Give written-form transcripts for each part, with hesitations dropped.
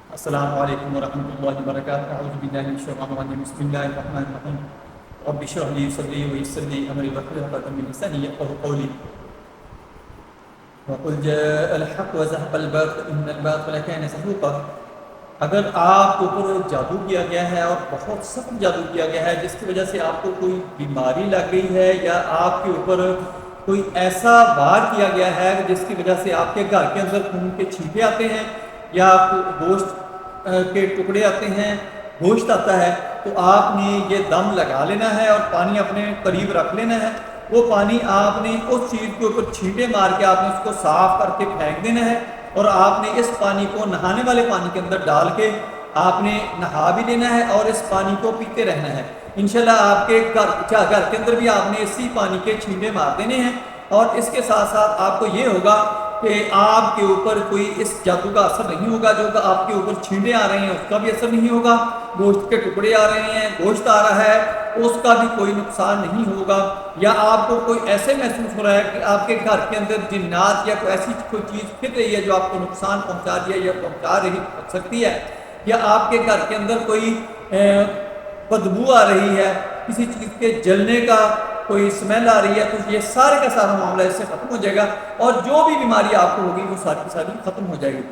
अस्सलामु अलैकुम वरहमतुल्लाहि वबरकातुहू। अऊज़ु बिल्लाहि मिनश शैतानिर रजीम। बिस्मिल्लाहिर रहमानिर रहीम। रब्बि इश्रह ली सदरी व यस्सिर ली अमरी वह्लुल उक़दतम मिन लिसानी यफ़क़हू क़ौली। वक़ुल जाअल हक़्क़ु व ज़हक़ल बातिल इन्नल बातिला कान ज़हूक़ा। अगर आपके ऊपर जादू किया गया है और बहुत सख्त जादू किया गया है, जिसकी वजह से आपको कोई बीमारी लग गई है, या आपके ऊपर कोई ऐसा वार किया गया है जिसकी वजह से आपके घर के अंदर खून के छींटे आते हैं, या गोश्त के टुकड़े आते हैं, गोश्त आता है, तो आपने ये दम लगा लेना है और पानी अपने करीब रख लेना है। वो पानी आपने उस चीज़ के ऊपर छींटे मार के आपने उसको साफ करके फेंक देना है, और आपने इस पानी को नहाने वाले पानी के अंदर डाल के आपने नहा भी लेना है और इस पानी को पीते रहना है। इंशाल्लाह आपके घर के अंदर भी आपने इसी पानी के छींटे मार देने हैं, और इसके साथ साथ आपको ये होगा कि आपके ऊपर कोई इस जादू का असर नहीं होगा। जो आपके ऊपर छींटे आ रहे हैं उसका भी असर नहीं होगा, गोश्त के टुकड़े आ रहे हैं, गोश्त आ रहा है, उसका भी कोई नुकसान नहीं होगा। या आपको कोई ऐसे महसूस हो रहा है कि आपके घर के अंदर जिन्नात या कोई ऐसी कोई चीज़ फिर रही है जो आपको नुकसान पहुंचा रही है या पहुंचा रही सकती है, या आपके घर के अंदर कोई बदबू आ रही है, किसी चीज़ के जलने का कोई स्मेल आ रही है, तो ये सारे का सारा मामला इससे ख़त्म हो जाएगा, और जो भी बीमारी आपको होगी वो सारी की सारी ख़त्म हो जाएगी।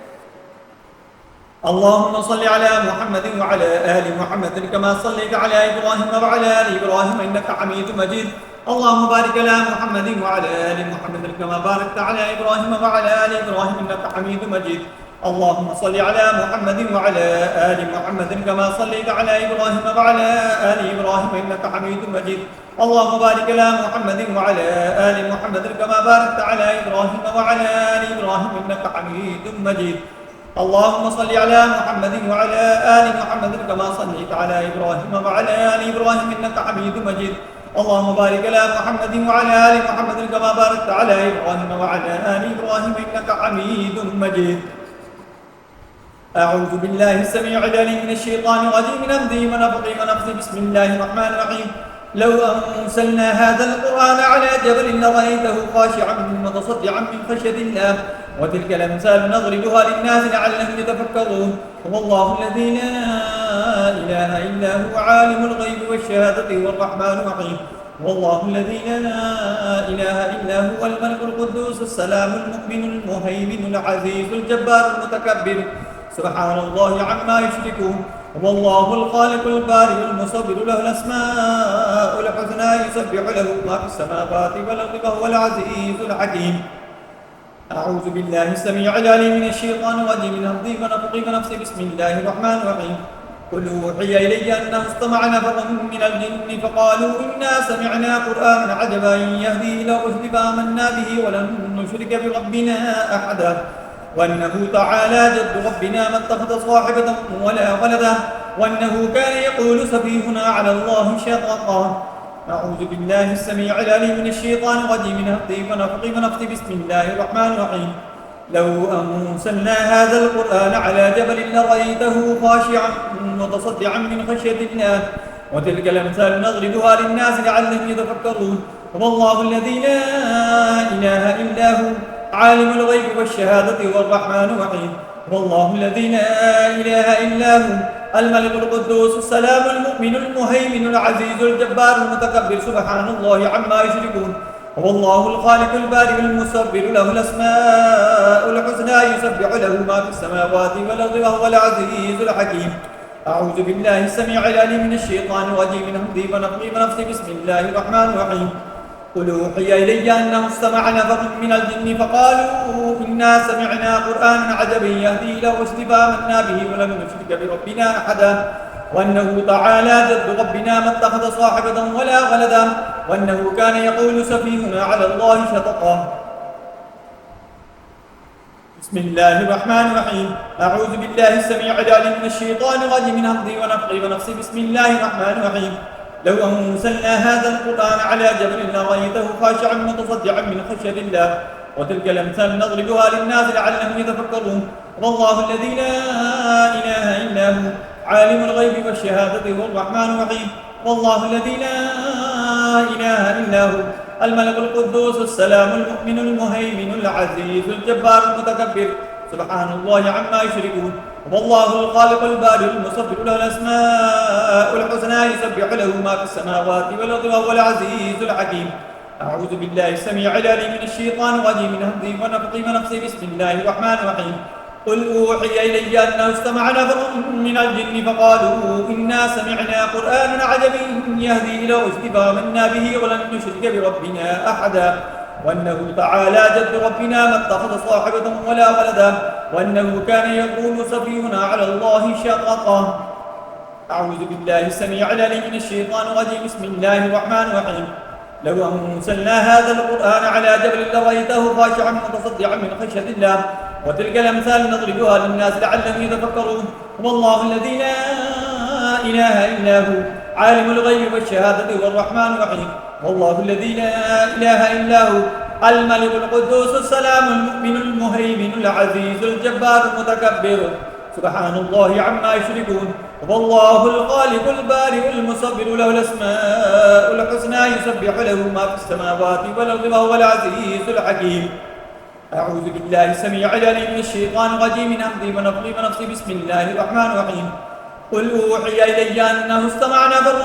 अल्लाहुम्मा सल्लि अला मुहम्मदिन व अला आलि मुहम्मदिन कमा सल्लैता अला इब्राहीम व अला आलि इब्राहीम इन्नका हमीदुम मजीद। अल्लाहुम्मा बारिक अला मुहम्मदिन व अला आलि मुहम्मदिन कमा बारकता अला इब्राहीम व अला आलि इब्राहीम इन्नका हमीदुम मजीद। اللهم صل على محمد وعلى آل محمد كما صليت على إبراهيم وعلى آل إبراهيم إنك حميد مجيد. اللهم بارك على محمد وعلى آل محمد كما باركت على إبراهيم وعلى آل إبراهيم إنك حميد مجيد. اللهم صل على محمد وعلى آل محمد كما صليت على إبراهيم وعلى آل إبراهيم إنك حميد مجيد. اللهم بارك على محمد وعلى آل محمد كما باركت على إبراهيم وعلى آل إبراهيم إنك حميد مجيد. أعوذ بالله السميع العليم من الشيطان الرجيم من همزه ونفخه ونفثه. بسم الله الرحمن الرحيم. لو أنزلنا هذا القرآن على جبل لرأيته خاشعا متصدعا من خشية الله وتلك الأمثال نضربها للناس لعلهم يتفكرون. هو الله الذي لا إله إلا هو عالم الغيب والشهادة هو الرحمن الرحيم. هو الله الذي لا إله إلا هو الملك القدوس السلام المؤمن المهيمن العزيز الجبار المتكبر سبحان الله عما يشركون. هو الله الخالق البارئ المصور له الأسماء الحسنى يسبح له ما في السماوات والأرض وهو العزيز الحكيم. أعوذ بالله السميع العليم من الشيطان الرجيم من همزه ونفخه ونفثه. بسم الله الرحمن الرحيم. قل أوحي إلي أنه استمع نفر من الجن فقالوا إنا سمعنا قرآنا عجبا يهدي إلى الرشد فآمنا به ولن نشرك بربنا أحدا وأنه تعالى جد ربنا ما اتخذ صاحبة ولا ولدا وأنه كان يقول سفيهنا على الله شططا. أعوذ بالله السميع العليم من الشيطان الرجيم من همزه ونفخه ونفثه. بسم الله الرحمن الرحيم. لو أنزلنا هذا القرآن على جبل لرأيته خاشعا متصدعا من خشية الله وتلك الأمثال نضربها للناس لعلهم يتفكرون. هو الله الذي لا إله إلا هو عالم الغيب والشهادة هو الرحمن الرحيم. هو الله الذي لا إله إلا هو الملك القدوس السلام المؤمن المهيمن العزيز الجبار المتكبر سبحان الله عما يشركون. هو الله الخالق البارئ المصور له الأسماء الحسنى يسبح له ما في السماوات والأرض وهو العزيز الحكيم. أعوذ بالله السميع العليم من الشيطان الرجيم من همزه ونفخه ونفثه. بسم الله الرحمن الرحيم. قل أوحي إلي أنه استمع نفر من الجن فقالوا إنا سمعنا قرآنا عجبا يهدي إلى الرشد فآمنا به ولن نشرك بربنا أحدا وأنه تعالى جد ربنا ما اتخذ صاحبة ولا ولدا وأنه كان يقول سفيهنا على الله شططا. بسم الله الرحمن الرحيم. أعوذ بالله السميع العليم من الشيطان الرجيم من همزه ونفخه ونفثه. بسم الله الرحمن الرحيم. لو أنزلنا هذا القرآن على جبل لرأيته خاشعا متصدعا من خشية الله وتلك الأمثال نضربها للناس لعلهم يتفكرون. والله الذي لا إله إلا هو عالم الغيب والشهادة هو الرحمن الرحيم. والله الذي لا إله إلا هو الملك القدوس السلام المؤمن المهيمن العزيز الجبار المتكبر سبحان الله عما يشركون. والله الخالق البارئ المصور له الأسماء الحسنى يسبح له ما في السماوات والأرض وهو العزيز الحكيم. أعوذ بالله السميع العليم من الشيطان الرجيم من همزه ونفخه ونفسه. بسم الله الرحمن الرحيم. قل أوحي إلي أنه استمع نفر من الجن فقالوا إنا سمعنا قرآنا عجبا يهدي إلى الرشد فآمنا به ولن نشرك بربنا أحدا وأنه تعالى جد ربنا ما اتخذ صاحبة ولا ولدا وأنه كان يقول سفيهنا على الله شططا. أعوذ بالله السميع العليم من الشيطان الرجيم. بسم الله الرحمن الرحيم. لو أنزلنا هذا القرآن على جبل لرأيته خاشعا متصدعا من خشية الله وتلك الأمثال نضربها للناس لعلهم يتفكرون. والله الذي لا إله إلا هو عالم الغيب والشهادة هو الرحمن الرحيم. والله الذي لا إله إلا هو الملك القدوس السلام المؤمن المهيمن العزيز الجبار المتكبر سبحان الله عما يشركون. والله الخالق البارئ المصور له الأسماء الحسنى يسبح له ما في السماوات والأرض وهو العزيز الحكيم. أعوذ بالله السميع العليم من الشيطان الرجيم من همزه ونفخه ونفسه. بسم الله الرحمن الرحيم. قل أوحي إلي أنه استمع نفر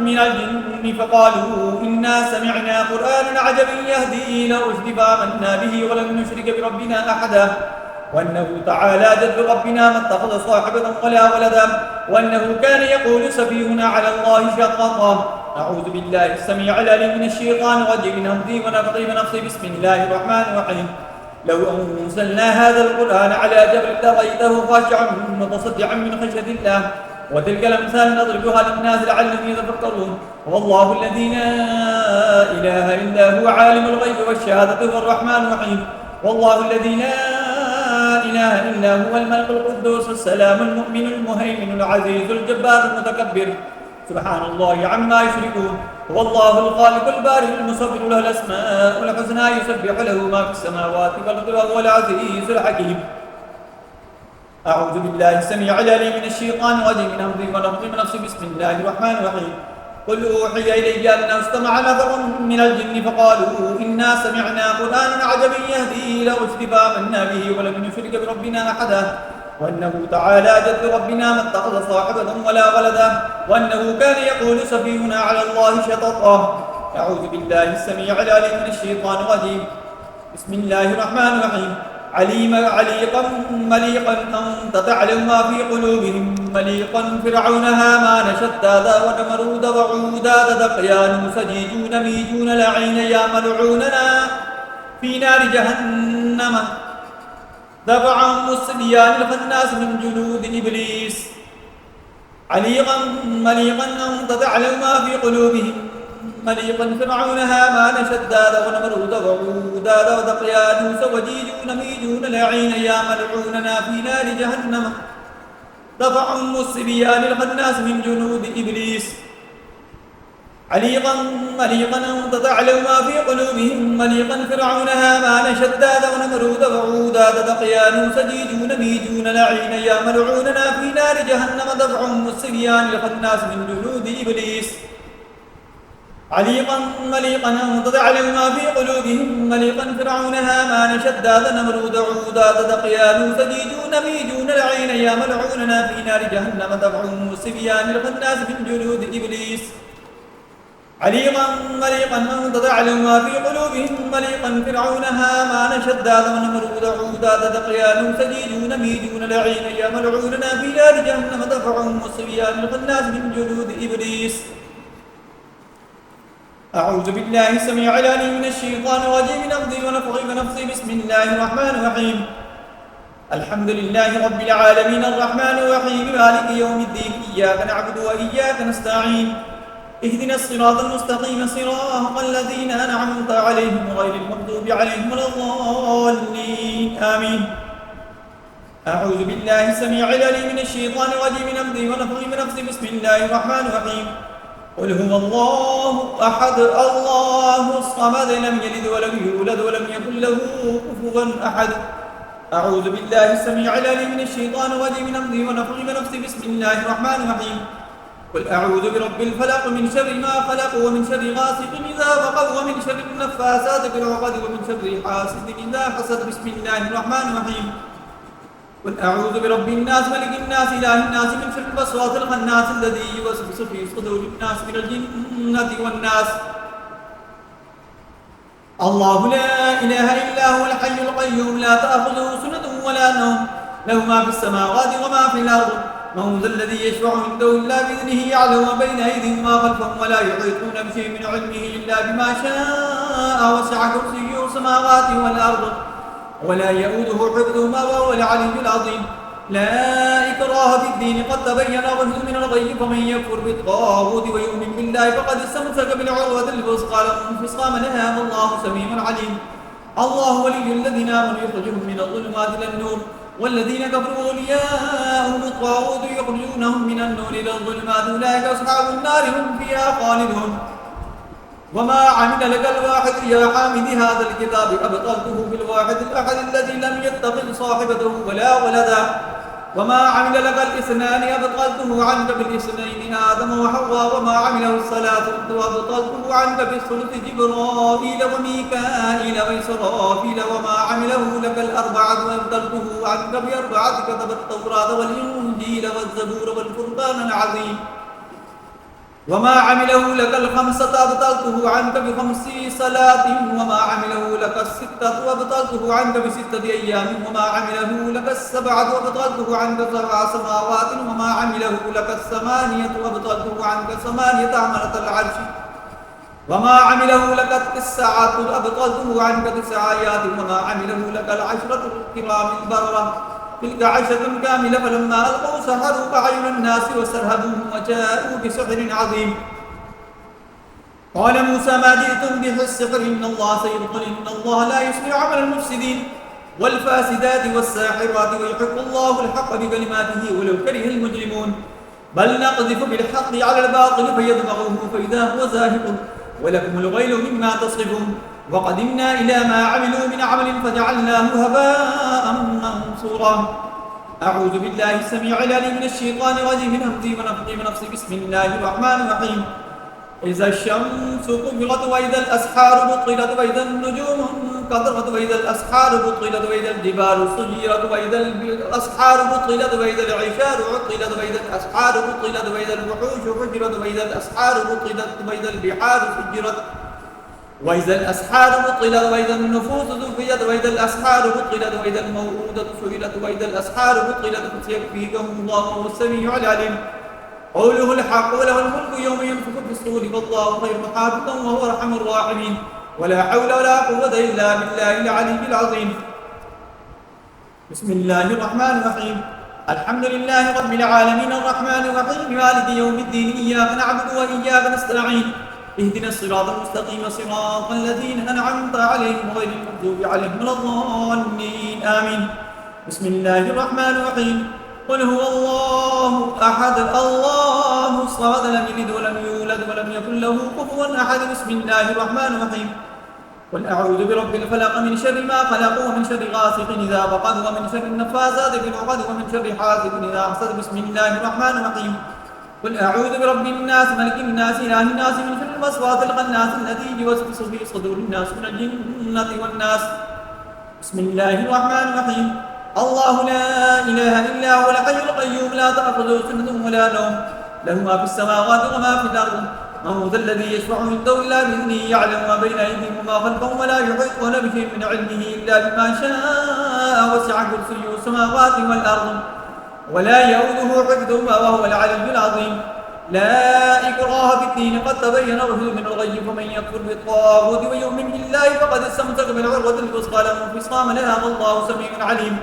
من الجن فقالوا إنا سمعنا قرآنا عجبا يهدي إلى الرشد فآمنا به ولن نشرك بربنا أحدا وأنه تعالى جد ربنا ما اتخذ صاحبة ولا ولدا وأنه كان يقول سفيهنا على الله شططا. أعوذ بالله السميع العليم من الشيطان الرجيم من همزه ونفخه ونفسه. بسم الله الرحمن الرحيم. لو أنزلنا هذا القرآن على جبل لرأيته خاشعا متصدعا من خشية الله وتلك الأمثال نضربها للناس لعلهم يتفكرون. والله الذي لا إله إلا هو عالم الغيب والشهادة هو الرحمن الرحيم. والله الذي لا إله إلا هو الملك القدوس السلام المؤمن المهيمن العزيز الجبار المتكبر سبحان الله عما يشركون. والله الخالق البارئ المصور له الأسماء الحسنى يسبح له ما في السماوات والأرض وهو العزيز الحكيم. أعوذ بالله السميع العليم من الشيطان الرجيم من همزه ونفخه ونفسه. بسم الله الرحمن الرحيم. قل أوحي إلي أنه استمع نفر من الجن فقالوا إنا سمعنا قرآنا عجبا يهدي إلى الرشد فآمنا به ولن نشرك بربنا أحدا وأنه تعالى جد ربنا ما اتخذ صاحبة ولا ولدا وأنه كان يقول سفيهنا على الله شططا. أعوذ بالله السميع العليم من الشيطان الرجيم. بسم الله الرحمن الرحيم. عليقا مليقا أنت تعلم ما في قلوبهم مليقا فرعون هامان شداد ونمرود وعوداد دقيان سجيجون ميجون لعين يا ملعوننا في نار جهنم دفعهم الصبيان الخناس من جلود إبليس. عليقا مليقا أنت تعلم ما في قلوبهم مليقا فرعون هامان شداد ونمرود وعوداد ودقيانوس وجيجون ميجون لعين يا ملعوننا في نار جهنم دفعهم الصبيان الخناس من جنود إبليس. عليقا مليقا أنت تعلم ما في قلوبهم مليقا فرعون هامان شداد ونمرود وعوداد دقيانوس جيجون ميجون لعين يا ملعوننا في نار جهنم دفعهم الصبيان الخناس من جنود إبليس. عليقا مليقا أنت تعلم ما في قلوبهم مليقا فرعون هامان شداد نمرود عوداد دقيانوس جيجون ميجون لعين يا ملعوننا في نار جهنم دفعهم الصبيان الخناس من جلود إبليس. عليقا مليقا أنت تعلم ما في قلوبهم مليقا فرعون هامان شداد ونمرود عوداد دقيانوس جيجون ميجون لعين يا ملعوننا في نار جهنم دفعهم الصبيان الخناس من جلود إبليس. أعوذ بالله السميع العليم من الشيطان الرجيم من همزه ونفخه ونفسه. بسم الله الرحمن الرحيم. الحمد لله رب العالمين الرحمن الرحيم مالك يوم الدين إياك نعبد وإياك نستعين اهدنا الصراط المستقيم صراط الذين أنعمت عليهم غير المغضوب عليهم ولا الضالين آمين. أعوذ بالله السميع العليم من الشيطان الرجيم من همزه ونفخه ونفسه. بسم الله الرحمن الرحيم. قل هو الله أحد الله الصمد لم يلد ولم يولد ولم يكن له كفوا أحد. أعوذ بالله السميع العليم من الشيطان الرجيم من همزه ونفخه ونفسه. بسم الله الرحمن الرحيم. قل أعوذ برب الفلق من شر ما خلق ومن شر غاسق إذا وقب ومن شر النفاثات في العقد ومن شر حاسد إذا حسد. بسم الله الرحمن الرحيم. قل أعوذ برب الناس ملك الناس إله الناس من شر الوسواس الخناس الذي يوسوس في صدور الناس من الجنة والناس. الله لا إله إلا هو الحي القيوم لا تأخذه سنة ولا نوم له ما في السماوات وما في الأرض من ذا الذي يشفع عنده إلا بإذنه يعلم ما بين أيديهم وما خلفهم ولا يحيطون بشيء من علمه إلا بما شاء وسع كرسيه السماوات والأرض ولا يؤوده حفظهما وهو العلي العظيم. لا إكراه في الدين قد تبين الرشد من الغي فمن يكفر بالطاغوت ويؤمن بالله فقد استمسك بالعروة الوثقى لا انفصام لها والله سميع عليم. الله ولي الذين آمنوا يخرجهم من الظلمات إلى النور والذين كفروا أولياءهم الطاغوت يخرجونهم من النور إلى الظلمات أولئك أصحاب النار هم فيها خالدون. وما عمل لك الواحد يا حامد هذا الكتاب أبطلته بالواحد الأحد الذي لم يتخذ صاحبته ولا ولدا. وما عمل لك الاثنان أبطلته عنك بالاثنين آدم وحواء. وما عمله الثلاثة أبطلته عنك بالثلث جبرائيل وميكائيل وإسرافيل. وما عمله لك الأربعة أبطلته عنك بأربعة كتب التوراة والإنجيل والزبور والفرقان العظيم. وما عمله لك الخمسة أبطلته عنك بخمس صلاة. وما عمله لك الستة أبطلته عنك بستة أيام. وما عمله لك السبعة أبطلته عنك 7 سماوات. وما عمله لك الثمانية أبطلته عنك 8 حملة العرش. وما عمله لك 9 أبطلته عنك 9 آيات. وما عمله لك 10 الكرام البررة تلك 10 كاملة. فلما ألقوا سحروا أعين الناس واسترهبوهم وجاءوا بسحر عظيم. قال موسى ما جئتم به السحر إن الله سيبطل إن الله لا يصلح عمل المفسدين والفاسدات والساحرات ويحق الله الحق بكلماته ولو كره المجرمون. بل نقذف بالحق على الباطل فيدمغه فإذا هو زاهق ولكم الغيل مما تصفون. وقدمنا إلى ما عملوا من عمل فجعلناه هباء منصورا. أعوذ بالله السميع العليم من الشيطان الرجيم من همزه ونفخه ونفسه. بسم الله الرحمن الرحيم. إذا الشمس كبرت وإذا الأسحار بطلت وإذا النجوم انكدرت وإذا الأسحار بطلت وإذا الجبال سيرت وإذا الأسحار بطلت وإذا العشار عطلت وإذا الأسحار بطلت وإذا الوحوش حجرت وإذا الأسحار بطلت وإذا البحار سجرت وإذا الأسحار بطلت وإذا النفوس زكيت وإذا الأسحار بطلت وإذا الموءودة سئلت وإذا الأسحار بطلت فسيكفيكهم الله وهو السميع العليم. قوله الحق وله الملك يوم ينفخ في الصور والله خير حافظا وهو أرحم الراحمين. ولا حول ولا قوة إلا بالله العلي العظيم. بسم الله الرحمن الرحيم. الحمد لله رب العالمين الرحمن الرحيم مالك يوم الدين إياك نعبد وإياك نستعين اهدنا الصراط المستقيم صراط الذين أنعمت عليهم غير المغضوب عليهم ولا الضالين آمين. بسم الله الرحمن الرحيم. قل هو الله أحد الله الصمد لم يلد ولم يولد ولم يكن له كفوا أحد. بسم الله الرحمن الرحيم. قل أعوذ برب الفلق من شر ما خلق ومن شر غاسق إذا وقب ومن شر النفاثات في العقد ومن شر حاسد إذا حسد. بسم الله الرحمن الرحيم. قل أعوذ برب الناس ملك الناس إله الناس من شر الوسواس الخناس الذي يوسوس في صدور الناس من الجنة والناس. بسم الله الرحمن الرحيم. الله لا إله إلا هو الحي القيوم لا تأخذه سنة ولا نوم له ما في السماوات وما في الأرض من ذا الذي يشفع عنده إلا بإذنه يعلم ما بين أيديهم وما خلفهم ولا يحيطون بشيء من علمه إلا بما شاء وسع كرسيه السماوات والأرض ولا يؤوده حفظهما وهو العلي العظيم. لا إكراه في الدين قد تبين الرشد من الغي فمن يكفر بالطاغوت ويؤمن بالله فقد استمسك بالعروة الوثقى لا انفصام لها والله سميع عليم.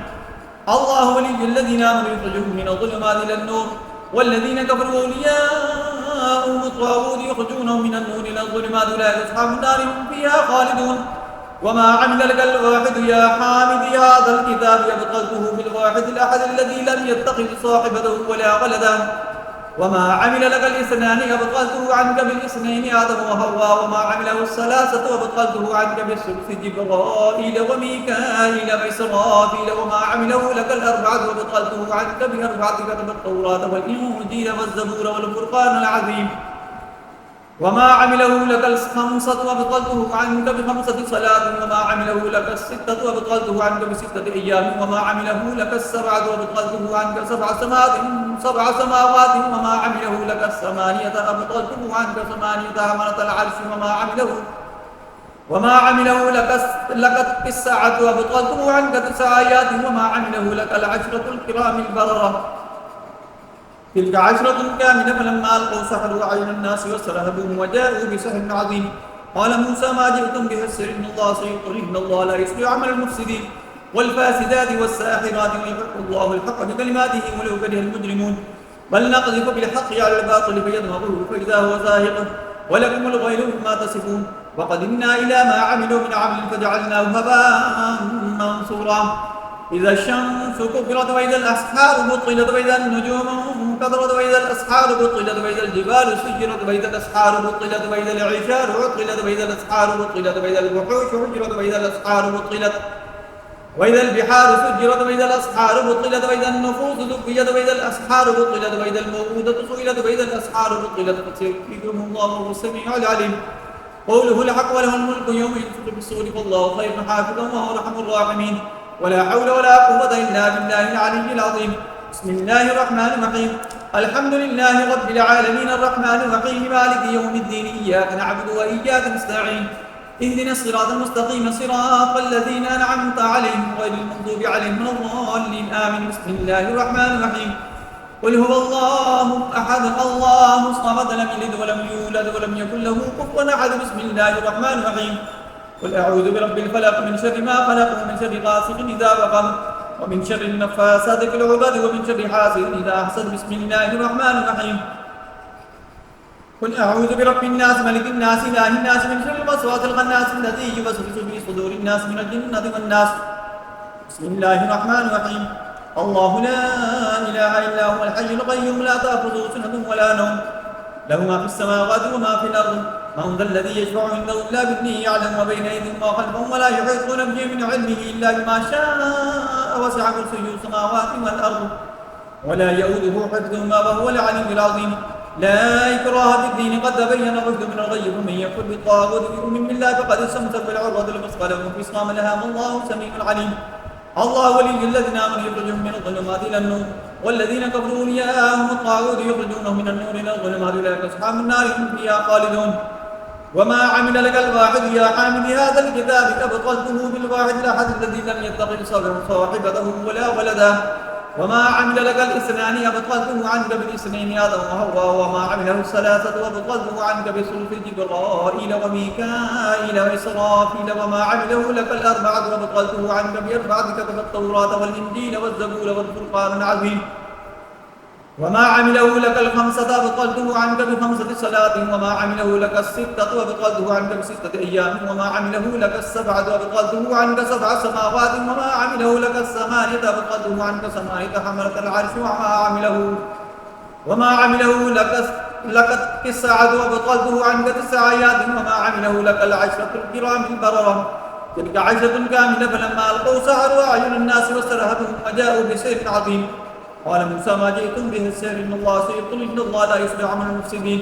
الله ولي الذين آمنوا يخرجهم من الظلمات إلى النور والذين كفروا أولياءهم الطاغوت يخرجونهم من النور إلى الظلمات أولئك أصحاب النار هم فيها خالدون. وما عمل لك الواحد يا حامد هذا الكتاب أبطلته بالواحد الأحد الذي لم يتخذ صاحبته ولا ولدا. وما عمل لك الاثنان أبطلته عنك بالاثنين آدم وحواء. وما عمله الثلاثة أبطلته عنك بالثلث جبرائيل وميكائيل وإسرافيل. وما عمله لك الأربعة أبطلته عنك بأربعة كتب التوراة والإنجيل والزبور والفرقان العظيم. وما عمله لك الخمسة وأبطلته عنك بخمسة صلاة وما عمله لك الستة وأبطلته عنك بستة أيام وما عمله لك السبعة وأبطلته عنك سبع سماوات وما عمله لك الثمانية أبطلته عنك ثمانية حملة العرش وما عمله لك التسعة وأبطلته عنك 9 آيات وما عمله لك العشرة الكرام البررة تلك 10 كاملة فلما ألقوا سحروا أعين الناس واسترهبوهم وجاءوا بسحر عظيم قال موسى ما جئتم به السحر إن الله سيبطل إن الله لا يصلح عمل المفسدين والفاسدات والساحرات ويحق الله الحق بكلماته ولو كره المجرمون بل نقذف بالحق على الباطل فيدمغه فإذا هو زاهق ولكم الغير مما تصفون وقدمنا إلى ما عملوا من عمل فجعلناه هباء منصورا إذا الشمس كبرت وإذا الأسحار بطلت وإذا النجوم انكدرت وإذا الأسحار بطلت وإذا الجبال سجرت وإذا الأسحار بطلت وإذا العشار عطلت وإذا الأسحار بطلت وإذا الوحوش حجرت وإذا الأسحار بطلت وإذا البحار سجرت وإذا الأسحار بطلت وإذا النفوس زكيت وإذا الأسحار بطلت وإذا الموءودة سئلت وإذا الأسحار بطلت فسيكفيكم الله وهو السميع العليم قوله الحق وله الملك يوم ينفخ في الصور فالله خير حافظا وهو أرحم الراحمين ولا حول ولا قوة إلا بالله العلي العظيم بسم الله الرحمن الرحيم الحمد لله رب العالمين الرحمن الرحيم مالك يوم الدين إياك نعبد وإياك نستعين اهدنا الصراط المستقيم صراط الذين أنعمت عليهم غير المغضوب عليهم ولا الضالين آمين بسم الله الرحمن الرحيم قل هو الله أحد الله الصمد لم يلد ولم يولد ولم يكن له كفوا أحد بسم الله الرحمن الرحيم قل أعوذ برب الفلق من شر ما خلق ومن شر غاسق إذا وقب ومن شر النفاثات في العقد ومن شر حاسد إذا حسد بسم الله الرحمن الرحيم قل أعوذ برب الناس ملك الناس إله الناس من شر الوسواس الخناس الذي يوسوس في صدور الناس من الجنة والناس بسم الله الرحمن الرحيم الله لا إله إلا هو الحي القيوم لا تأخذه سنة ولا نوم له ما في السماوات وما في الأرض من ذا الذي يشفع عنده إلا بإذنه يعلم ما بين أيديهم وما خلفهم ولا يحيطون به من علمه إلا بما شاء وسع كرسيه السماوات والأرض ولا يؤوده حفظهما وهو العلي العظيم لا إكراه في الدين قد تبين الرشد من الغي فمن يكفر بالطاغوت ويؤمن بالله فقد استمسك بالعروة الوثقى له انفصام لها والله سميع عليم الله ولي الذين آمنوا يخرجهم من الظلمات إلى النور والذين كفروا أولياءهم الطاغوت يخرجونهم من النور إلى الظلمات أولئك أصحاب النار هم فيها خالدون وما عمل لك الواحد يا حامل هذا الكتاب أبطلته بالواحد الأحد الذي لم يتخذ صاحبته ولا ولدا وما عمل لك الاثنان أبطلته عنك بالاثنين آدم وحواء وما عمله الثلاثة أبطلته عنك بصلف جبرائيل وميكائيل وإسرافيل وما عمله لك الأربعة أبطلته عنك بأربعة كتب التوراة والإنجيل والزبور والفرقان العظيم وما عمله لك الخمسة أبطلته عنك ب5 صلاة وما عمله لك الستة أبطلته عنك ب6 أيام وما عمله لك السبعة أبطلته عنك 7 سماوات وما عمله لك الثمانية أبطلته عنك 8 حملة العرش وما عمله لك 9 أبطلته عنك 9 آيات وما عمله لك العشرة الكرام البررة تلك 10 كاملة فلما ألقوا سحروا أعين الناس واسترهبهم وجاءوا بسحر عظيم قال موسى ما جئتم به السحر إن الله سيبطل إن الله لا يصلح عمل المفسدين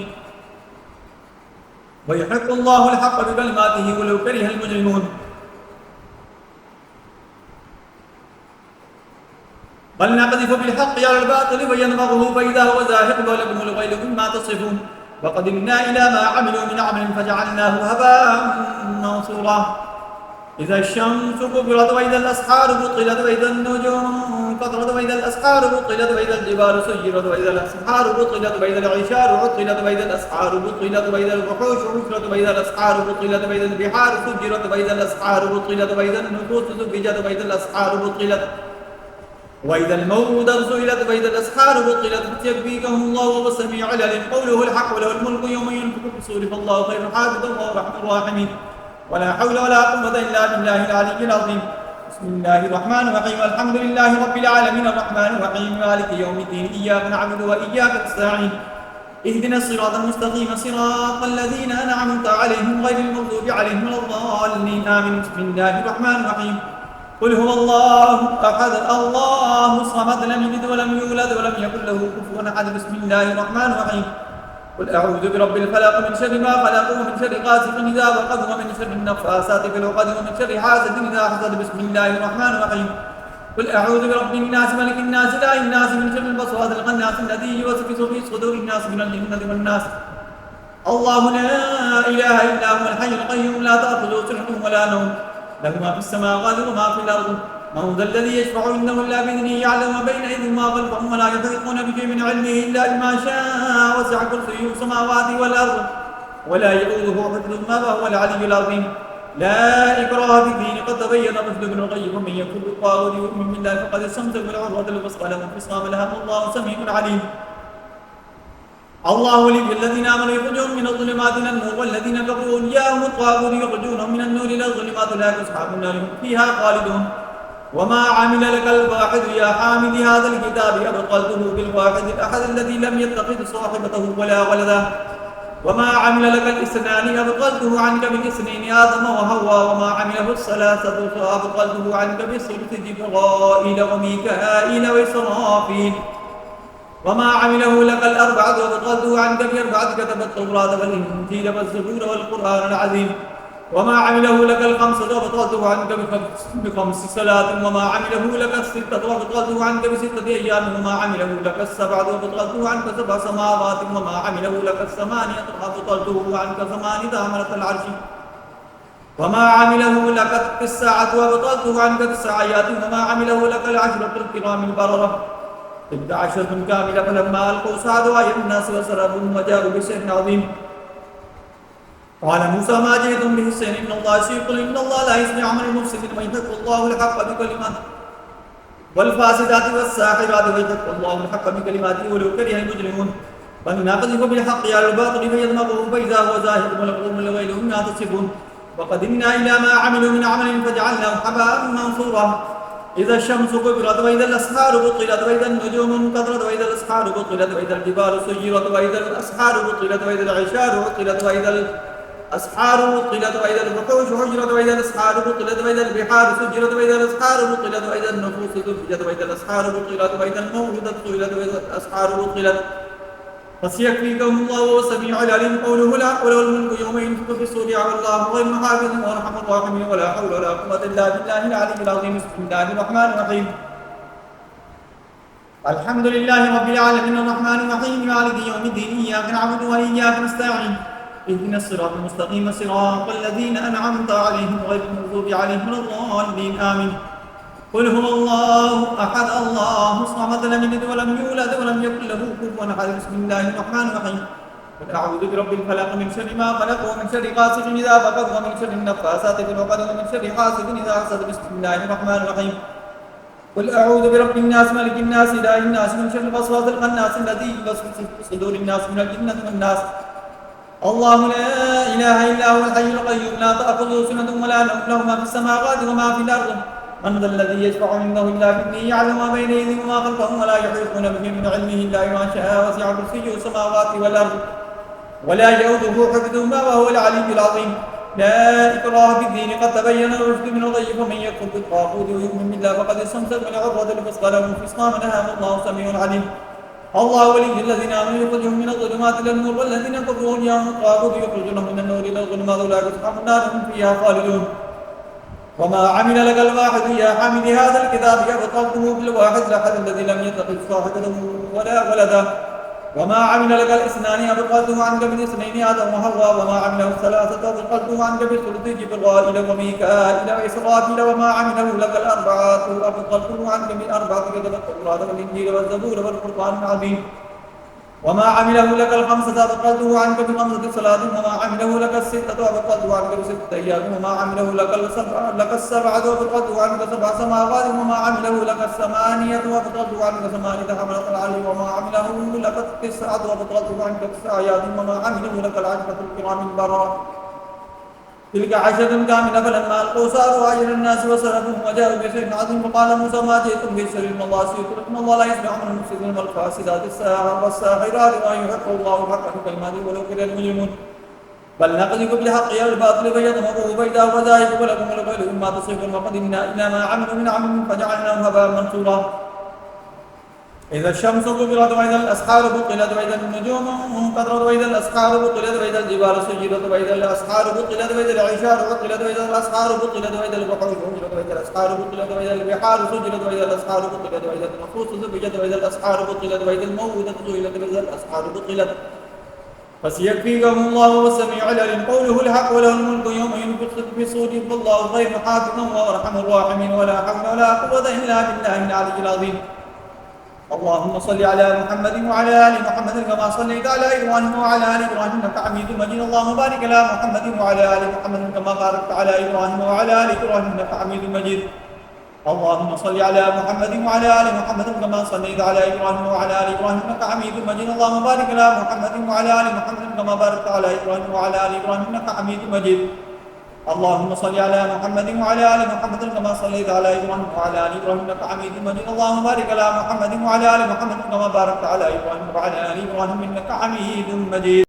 ويحق الله الحق بكلماته ولو كره المجرمون بل نقذف بالحق على الباطل فيدمغه فإذا هو زاهق ولكم الويل مما تصفون وقدمنا إلى ما عملوا من عمل فجعلناه هباء منصورا إذا الشمس كبرت وإذا الأسحار بطلت وإذا النجوم انفطرت وإذا الأسحار بطلت وإذا الجبال سيرت وإذا الأسحار بطلت وإذا العشار عطلت وإذا الأسحار بطلت وإذا الوحوش حشرت وإذا الأسحار بطلت وإذا البحار سجرت وإذا الأسحار بطلت وإذا النفوس زكيت وإذا الأسحار بطلت وإذا الموءودة سئلت وإذا الأسحار بطلت فسيكفيكهم الله وهو السميع العليم قوله الحق وله الملك يوم ينفخ في الصور فالله خير حافظا وهو أرحم الراحمين ولا حول ولا قوة إلا بالله العلي العظيم بسم الله الرحمن الرحيم الحمد لله رب العالمين الرحمن الرحيم مالك يوم الدين إياك نعبد وإياك نستعين اهدنا الصراط المستقيم صراط الذين أنعمت عليهم غير المغضوب عليهم ولا الضالين آمين بسم الله الرحمن الرحيم قل هو الله أحد الله الصمد لم يلد ولم يولد ولم يكن له كفوا أحد بسم الله الرحمن الرحيم قل أعوذ برب الفلق من شر ما خلق ومن شر غاسق إذا وقب ومن شر النفاثات في العقد ومن شر حاسد إذا حسد بسم الله الرحمن الرحيم قل أعوذ برب الناس ملك الناس إله الناس من شر الوسواس الخناس الذي يوسوس في صدور الناس من الجنة والناس الله لا إله إلا هو الحي القيوم لا تأخذه سنة ولا نوم له ما في السماوات وما في الأرض من ذا الذي يشفع عنده إلا بإذنه يعلم ما بين أيديهم وما خلفهم ولا يحيطون بشيء من علمه إلا بما شاء وسع كرسيه السماوات والأرض ولا يؤوده حفظهما وهو العلي العظيم لا إكراه في الدين قد تبين الرشد من الغي ومن يكفر بالطاغوت يؤمن بالله فقد استمسك بالعروة الوثقى له انفصام لها والله سميع عليم الله ولي الذين آمنوا يخرجهم من الظلمات إلى النور والذين كفروا أولياءهم الطاغوت يخرجونهم من النور إلى الظلمات أولئك أصحاب النار هم فيها خالدون وما عمل لك الواحد يا حامل هذا الكتاب أبطلته بالواحد الأحد الذي لم يتخذ صاحبته ولا ولدا وما عمل لك الاثنان أبطلته عنك بالاثنين آدم وهوى وما عمله الثلاثة فأبطلته عنك بالثلث جبرائيل وميكائيل وإسرافيل وما عمله لك الأربعة وأبطلته عنك بأربعة كتب التوراة والإنجيل والزبور والقرآن العظيم وما عمله لك الخمسة وأبطلته عنك بخمس صلاة وما عمله لك الستة وأبطلته عنك بستة أيام وما عمله لك السبعة وأبطلته عنك سبع سماوات وما عمله لك الثمانية وأبطلته عنك ثمانية عملة العرش وما عمله لك الساعة وأبطلته عنك تسع آيات وما عمله لك العشرة الكرام البررة 11 كاملة فلما ألقوا سعدوا أعين الناس وسربهم وجاءوا بشيء عظيم قال موسى ما جئتم به السين إن الله سيقول إن الله لا يسمع عمل المفسدين ويحق الله الحق بكلماته والفاسدات والساحرات ويحق الله الحق بكلماته ولو كره المجرمون بل نقذف بالحق على الباطل فيدمغه فإذا هو زاهق ولقوم الويل هم يتصفون وقدمنا إلى ما عملوا من عمل فجعلناه حباء منصورا إذا الشمس كبرت وإذا الأسحار بطلت وإذا النجوم انكدرت وإذا الأسحار بطلت وإذا الجبال سيرت وإذا الأسحار بطلت وإذا العشار بطلت وإذا الأسحار بطلت وإذا الوحوش حجرت وإذا الأسحار بطلت وإذا البحار سجرت وإذا الأسحار بطلت وإذا النفوس زوجت وإذا الأسحار بطلت وإذا الموءودة سئلت وإذا الأسحار بطلت فسيكفيكهم الله وهو السميع العليم قوله لا حول ولا الملك يوم ينفخ في الصور والله غير حافظ وارحم الراحمين ولا حول ولا قوة إلا بالله العلي العظيم بسم الله الرحمن الرحيم الحمد لله رب العالمين الرحمن الرحيم مالك يوم الدين إياك نعبد وإياك نستعين اهدنا الصراط المستقيم صراط الذين أنعمت عليهم غير المغضوب عليهم ولا الضالين آمين قل هو الله أحد الله الصمد لم يلد ولم يولد ولم يكن له كفوا أحد بسم الله الرحمن الرحيم قل أعوذ برب الفلق من شر ما خلق ومن شر غاسق إذا وقب ومن شر النفاثات في العقد ومن شر حاسد إذا حسد بسم الله الرحمن الرحيم قل أعوذ برب الناس ملك الناس إله الناس من شر الوسواس الخناس الذي يوسوس في صدور الناس من الجنة والناس الله لا إله إلا هو الحي القيوم لا تأخذه سنة ولا نوم له ما في السماوات وما في الأرض من ذا الذي يشفع عنده إلا بإذنه يعلم ما بين أيديهم وما خلفهم ولا يحيطون به من علمه إلا بما شاء وسع كرسيه السماوات والأرض ولا يؤوده حفظهما وهو العلي العظيم لا إكراه في الدين قد تبين الرشد من الغي فمن يكفر بالطاغوت ويؤمن بالله فقد استمسك بالعروة الوثقى له انفصام لها والله سميع عليم الله ولي الذين آمنوا يخرجهم من الظلمات إلى النور والذين كفروا أولياءهم الطاغوت يخرجونهم من النور إلى الظلمات أولئك أصحاب النار هم فيها خالدون وما عمل لك الواحد يا حامل هذا الكتاب أبطلته بالواحد الأحد الذي لم يتخذ صاحبته ولا ولدا وما عمل لك الاثنان أبطلته عنك بالاثنين آدم وحواء وما عمله الثلاثة أبطلته عنك بالثلث جبرائيل وميكائيل وإسرافيل وما عمله لك الأربعة أبطلته عنك بالأربعة كتب التوراة والإنجيل والزبور والقرآن العظيم وما عمله لك الخمسة أبطلته عنك بخمسة صلاة وما عمله لك الستة أبطلته عنك بستة أيام وما عمله لك السبعة أبطلته عنك سبع سماوات وما عمله لك الثمانية أبطلته عنك ثمانية حملة العلي وما عمله لك التسعة أبطلته عنك تسع آيات وما عمله لك العشرة الكرام البررة تلك عشرة كاملة فلما ألقوا ساروا أعين الناس وسربهم وجاءوا بشيء عظيم فقال موسى ما جئتم به سر إن الله سيقول إن الله لا يسمع من المفسدين والفاسدات والساحرات وأن يحق الله الحق بكلماته ولو كره المجرمون بل نقذف بالحق على الباطل فيدمغه فإذا هو زاهق ولكم الويل مما تصفون وقدمنا إلى ما عملوا من عمل فجعلناه هباء منثورا إذا الشمس كبرت وإذا الأسحار بطلت وإذا النجوم انكدرت وإذا الأسحار بطلت وإذا الجبال سجلت وإذا الأسحار بطلت وإذا العشار عطلت وإذا الأسحار بطلت وإذا البحور سجلت وإذا الأسحار بطلت وإذا البحار سجلت وإذا الأسحار بطلت وإذا النفوس زوجت وإذا الأسحار بطلت وإذا الموءودة سئلت وإذا الأسحار بطلت فسيكفيكهم الله والسميع العليم قوله الحق وله الملك يوم ينفخ في الصور فالله خير حافظا وارحم الراحمين ولا حول ولا قوة إلا بالله العلي العظيم. اللهم صل على محمد وعلى ال محمد كما صليت على ابراهيم وعلى ال ابراهيم انك حميد مجيد. اللهم بارك على محمد وعلى ال محمد كما باركت على ابراهيم وعلى ال ابراهيم انك حميد مجيد. اللهم صل على محمد وعلى ال محمد كما صليت على ابراهيم وعلى ال ابراهيم انك حميد مجيد. اللهم بارك على محمد وعلى ال محمد كما باركت على ابراهيم وعلى ال ابراهيم انك حميد مجيد. اللهم صل على محمد وعلى ال محمد كما صليت على ابراهيم وعلى ال ابراهيم انك حميد مجيد. اللهم بارك على محمد وعلى ال محمد كما باركت على ابراهيم وعلى ال ابراهيم انك حميد مجيد.